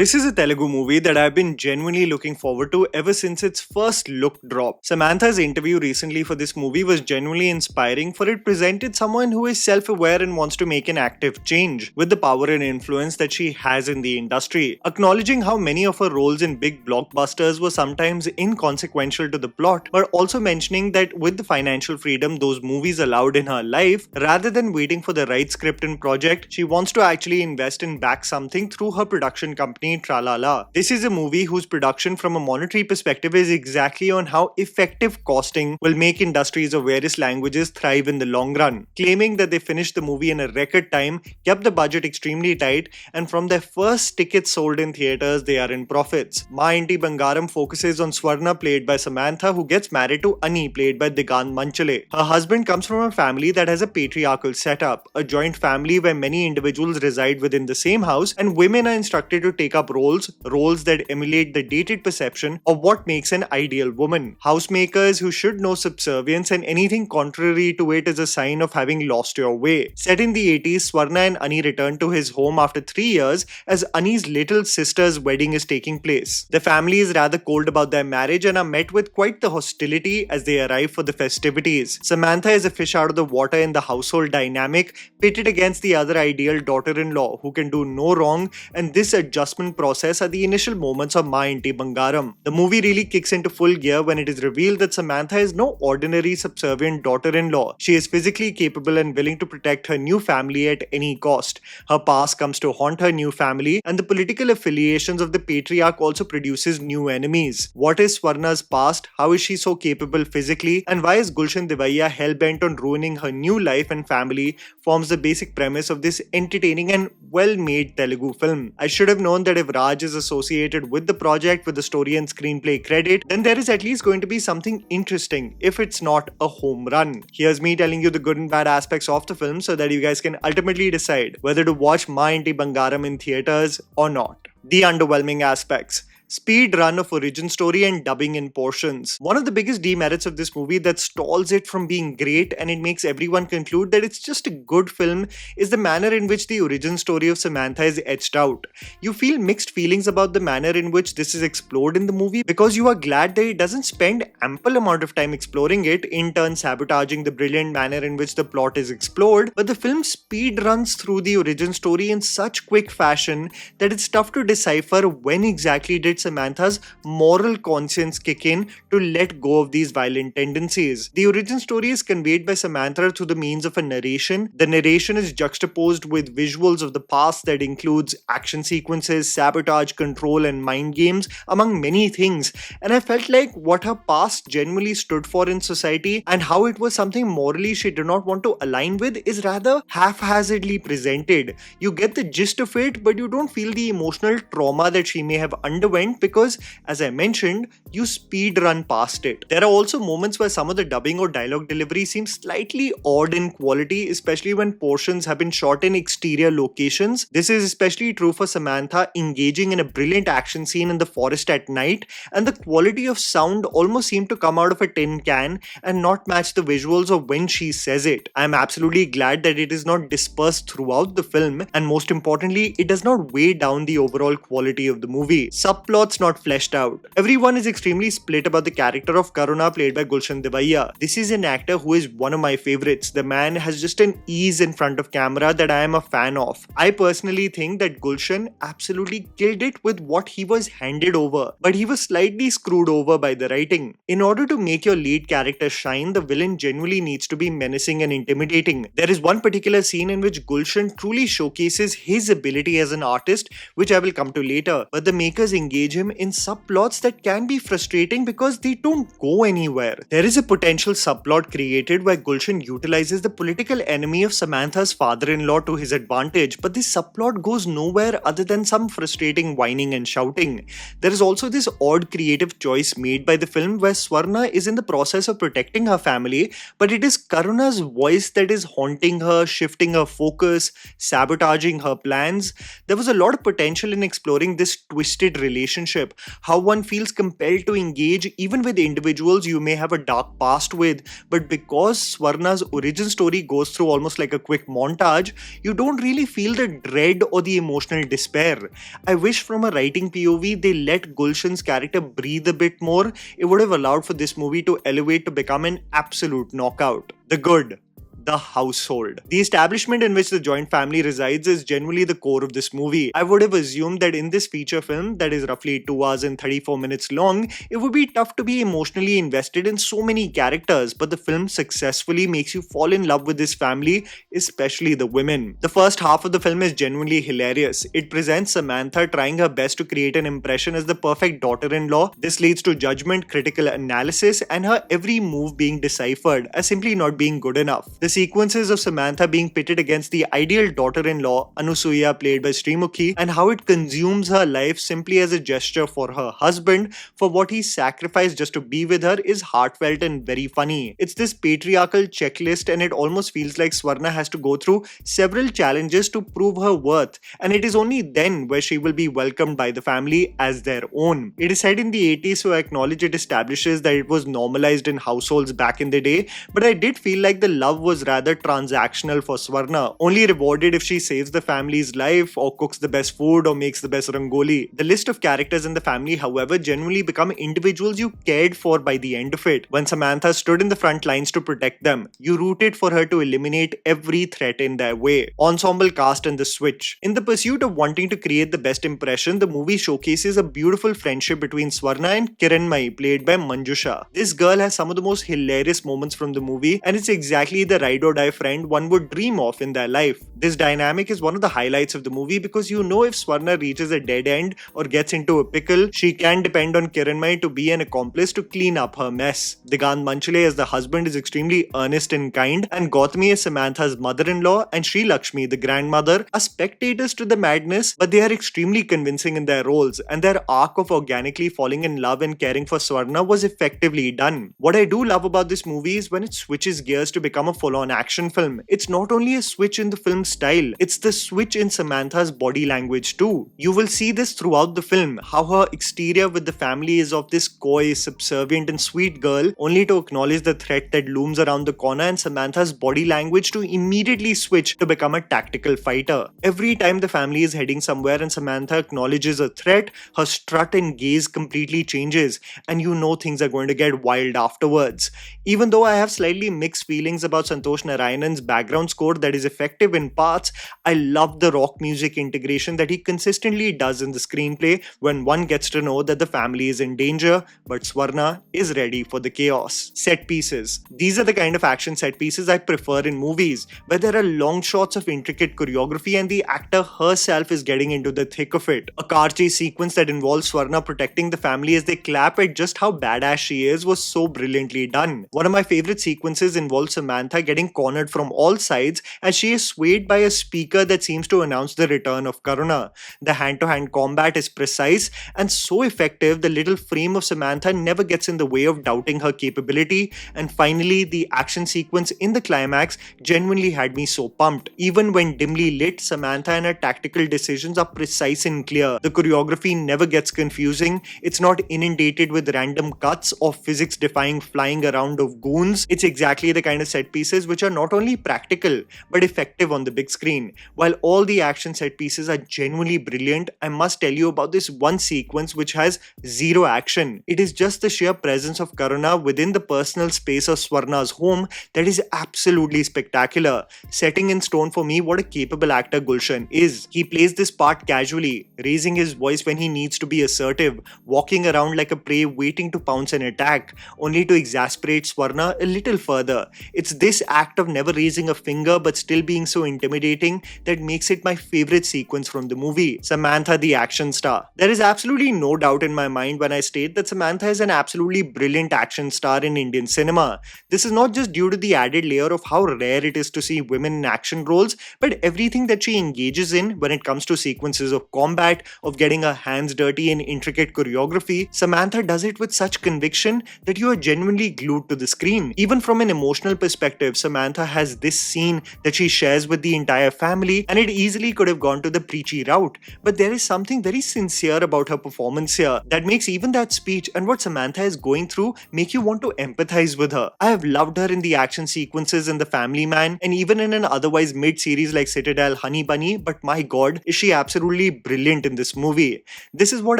This is a Telugu movie that I've been genuinely looking forward to ever since its first look drop. Samantha's interview recently for this movie was genuinely inspiring, for it presented someone who is self-aware and wants to make an active change with the power and influence that she has in the industry. Acknowledging how many of her roles in big blockbusters were sometimes inconsequential to the plot, but also mentioning that with the financial freedom those movies allowed in her life, rather than waiting for the right script and project, she wants to actually invest and back something through her production company Tralala. This is a movie whose production from a monetary perspective is exactly on how effective costing will make industries of various languages thrive in the long run. Claiming that they finished the movie in a record time, kept the budget extremely tight, and from their first tickets sold in theaters, they are in profits. Maa Inti Bangaaram focuses on Swarna, played by Samantha, who gets married to Ani, played by Digant Manchale. Her husband comes from a family that has a patriarchal setup, a joint family where many individuals reside within the same house, and women are instructed to take up roles that emulate the dated perception of what makes an ideal woman. Housemakers who should know subservience, and anything contrary to it is a sign of having lost your way. Set in the 80s, Swarna and Ani return to his home after 3 years as Ani's little sister's wedding is taking place. The family is rather cold about their marriage and are met with quite the hostility as they arrive for the festivities. Samantha is a fish out of the water in the household dynamic, pitted against the other ideal daughter-in-law who can do no wrong, and this adjustment process are the initial moments of Maa Inti Bangaaram. The movie really kicks into full gear when it is revealed that Samantha is no ordinary subservient daughter-in-law. She is physically capable and willing to protect her new family at any cost. Her past comes to haunt her new family, and the political affiliations of the patriarch also produces new enemies. What is Swarna's past? How is she so capable physically? And why is Gulshan Devaiah hell-bent on ruining her new life and family forms the basic premise of this entertaining and well-made Telugu film. I should have known that if Raj is associated with the project with the story and screenplay credit, then there is at least going to be something interesting, if it's not a home run. Here's me telling you the good and bad aspects of the film so that you guys can ultimately decide whether to watch Maa Inti Bangaaram in theaters or not. The underwhelming aspects. Speed run of origin story and dubbing in portions. One of the biggest demerits of this movie that stalls it from being great and it makes everyone conclude that it's just a good film is the manner in which the origin story of Samantha is etched out. You feel mixed feelings about the manner in which this is explored in the movie because you are glad that it doesn't spend ample amount of time exploring it, in turn sabotaging the brilliant manner in which the plot is explored, but the film speed runs through the origin story in such quick fashion that it's tough to decipher when exactly did Samantha's moral conscience kick in to let go of these violent tendencies. The origin story is conveyed by Samantha through the means of a narration. The narration is juxtaposed with visuals of the past that includes action sequences, sabotage, control, and mind games, among many things. And I felt like what her past genuinely stood for in society and how it was something morally she did not want to align with is rather haphazardly presented. You get the gist of it, but you don't feel the emotional trauma that she may have underwent because, as I mentioned, you speed run past it. There are also moments where some of the dubbing or dialogue delivery seems slightly odd in quality, especially when portions have been shot in exterior locations. This is especially true for Samantha engaging in a brilliant action scene in the forest at night, and the quality of sound almost seemed to come out of a tin can and not match the visuals of when she says it. I am absolutely glad that it is not dispersed throughout the film, and most importantly, it does not weigh down the overall quality of the movie. Subplots not fleshed out. Everyone is extremely split about the character of Karuna, played by Gulshan Devaiah. This is an actor who is one of my favorites. The man has just an ease in front of camera that I am a fan of. I personally think that Gulshan absolutely killed it with what he was handed over, but he was slightly screwed over by the writing. In order to make your lead character shine, the villain genuinely needs to be menacing and intimidating. There is one particular scene in which Gulshan truly showcases his ability as an artist, which I will come to later, but the makers engage him in subplots that can be frustrating because they don't go anywhere. There is a potential subplot created where Gulshan utilizes the political enemy of Samantha's father-in-law to his advantage, but this subplot goes nowhere other than some frustrating whining and shouting. There is also this odd creative choice made by the film where Swarna is in the process of protecting her family, but it is Karuna's voice that is haunting her, shifting her focus, sabotaging her plans. There was a lot of potential in exploring this twisted relationship relationship, how one feels compelled to engage even with individuals you may have a dark past with, but because Swarna's origin story goes through almost like a quick montage, you don't really feel the dread or the emotional despair. I wish from a writing POV they let Gulshan's character breathe a bit more. It would have allowed for this movie to elevate to become an absolute knockout. The good. The household. The establishment in which the joint family resides is generally the core of this movie. I would have assumed that in this feature film that is roughly 2 hours and 34 minutes long, it would be tough to be emotionally invested in so many characters, but the film successfully makes you fall in love with this family, especially the women. The first half of the film is genuinely hilarious. It presents Samantha trying her best to create an impression as the perfect daughter-in-law. This leads to judgment, critical analysis, and her every move being deciphered as simply not being good enough. The sequences of Samantha being pitted against the ideal daughter-in-law, Anusuya played by Srimukhi, and how it consumes her life simply as a gesture for her husband for what he sacrificed just to be with her is heartfelt and very funny. It's this patriarchal checklist, and it almost feels like Swarna has to go through several challenges to prove her worth, and it is only then where she will be welcomed by the family as their own. It is said in the 80s, so I acknowledge it establishes that it was normalized in households back in the day, but I did feel like the love was rather transactional for Swarna, only rewarded if she saves the family's life or cooks the best food or makes the best rangoli. The list of characters in the family, however, genuinely become individuals you cared for by the end of it. When Samantha stood in the front lines to protect them, you rooted for her to eliminate every threat in their way. Ensemble cast and the switch. In the pursuit of wanting to create the best impression, the movie showcases a beautiful friendship between Swarna and Kiranmai, played by Manjusha. This girl has some of the most hilarious moments from the movie, and it's exactly the ride or die friend one would dream of in their life. This dynamic is one of the highlights of the movie because you know if Swarna reaches a dead end or gets into a pickle, she can depend on Kiranmai to be an accomplice to clean up her mess. Digant Manchale as the husband is extremely earnest and kind, and Gautami as Samantha's mother-in-law and Sri Lakshmi, the grandmother, are spectators to the madness, but they are extremely convincing in their roles, and their arc of organically falling in love and caring for Swarna was effectively done. What I do love about this movie is when it switches gears to become a full-on action film. It's not only a switch in the film's style, it's the switch in Samantha's body language too. You will see this throughout the film, how her exterior with the family is of this coy, subservient and sweet girl, only to acknowledge the threat that looms around the corner, and Samantha's body language to immediately switch to become a tactical fighter. Every time the family is heading somewhere and Samantha acknowledges a threat, her strut and gaze completely changes, and you know things are going to get wild afterwards. Even though I have slightly mixed feelings about Santosh Narayanan's background score that is effective in parts, I love the rock music integration that he consistently does in the screenplay when one gets to know that the family is in danger, but Swarna is ready for the chaos. Set pieces. These are the kind of action set pieces I prefer in movies, where there are long shots of intricate choreography and the actor herself is getting into the thick of it. A car chase sequence that involves Swarna protecting the family as they clap at just how badass she is was so brilliantly done. One of my favorite sequences involves Samantha getting cornered from all sides as she is swayed by a speaker that seems to announce the return of Karuna. The hand-to-hand combat is precise and so effective, the little frame of Samantha never gets in the way of doubting her capability, and finally the action sequence in the climax genuinely had me so pumped. Even when dimly lit, Samantha and her tactical decisions are precise and clear. The choreography never gets confusing, it's not inundated with random cuts or physics-defying flying around of goons. It's exactly the kind of set pieces which are not only practical but effective on the big screen. While all the action set pieces are genuinely brilliant, I must tell you about this one sequence which has zero action. It is just the sheer presence of Karuna within the personal space of Swarna's home that is absolutely spectacular, setting in stone for me what a capable actor Gulshan is. He plays this part casually, raising his voice when he needs to be assertive, walking around like a prey waiting to pounce and attack, only to exasperate Swarna a little further. It's this act of never raising a finger but still being so intimidating that makes it my favorite sequence from the movie. Samantha the action star. There is absolutely no doubt in my mind when I state that Samantha is an absolutely brilliant action star in Indian cinema. This is not just due to the added layer of how rare it is to see women in action roles, but everything that she engages in when it comes to sequences of combat, of getting her hands dirty in intricate choreography. Samantha does it with such conviction that you are genuinely glued to the screen. Even from an emotional perspective, Samantha has this scene that she shares with the entire family, and it easily could have gone to the preachy route. But there is something very sincere about her performance here that makes even that speech and what Samantha is going through make you want to empathize with her. I have loved her in the action sequences in The Family Man and even in an otherwise mid-series like Citadel, Honey Bunny, but my god, is she absolutely brilliant in this movie. This is what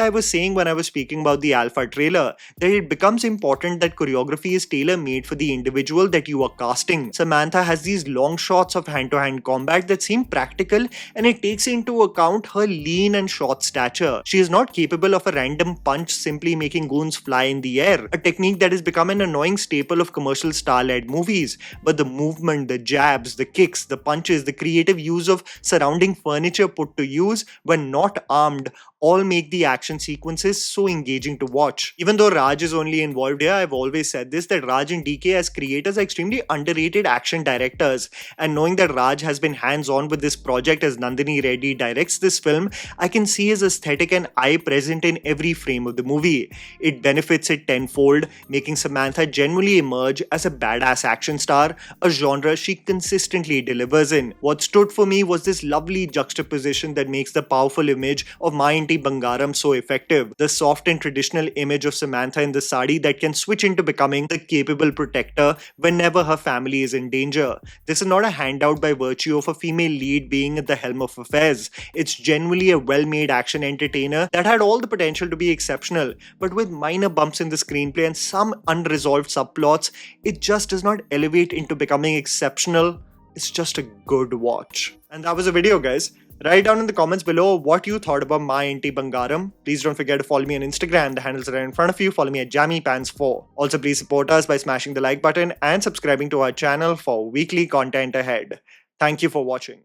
I was saying when I was speaking about the Alpha trailer, that it becomes important that choreography is tailor-made for the individual that you are casting. Samantha has these long shots of hand-to-hand combat that seem practical, and it takes into account her lean and short stature. She is not capable of a random punch simply making goons fly in the air, a technique that has become an annoying staple of commercial star-led movies. But the movement, the jabs, the kicks, the punches, the creative use of surrounding furniture put to use when not armed all make the action sequences so engaging to watch. Even though Raj is only involved here, I've always said this, that Raj and DK as creators are extremely underrated action directors, and knowing that Raj has been hands-on with this project as Nandini Reddy directs this film, I can see his aesthetic and eye present in every frame of the movie. It benefits it tenfold, making Samantha genuinely emerge as a badass action star, a genre she consistently delivers in. What stood for me was this lovely juxtaposition that makes the powerful image of Maa Inti Bangaaram so effective. The soft and traditional image of Samantha in the sari that can switch into becoming the capable protector whenever her family is in danger. This is not a handout by virtue of a female lead being at the helm of affairs. It's genuinely a well-made action entertainer that had all the potential to be exceptional, but with minor bumps in the screenplay and some unresolved subplots, it just does not elevate into becoming exceptional. It's just a good watch. And that was the video, guys. Write down in the comments below what you thought about Maa Inti Bangaaram. Please don't forget to follow me on Instagram. The handles are right in front of you. Follow me at JammyPants4. Also, please support us by smashing the like button and subscribing to our channel for weekly content ahead. Thank you for watching.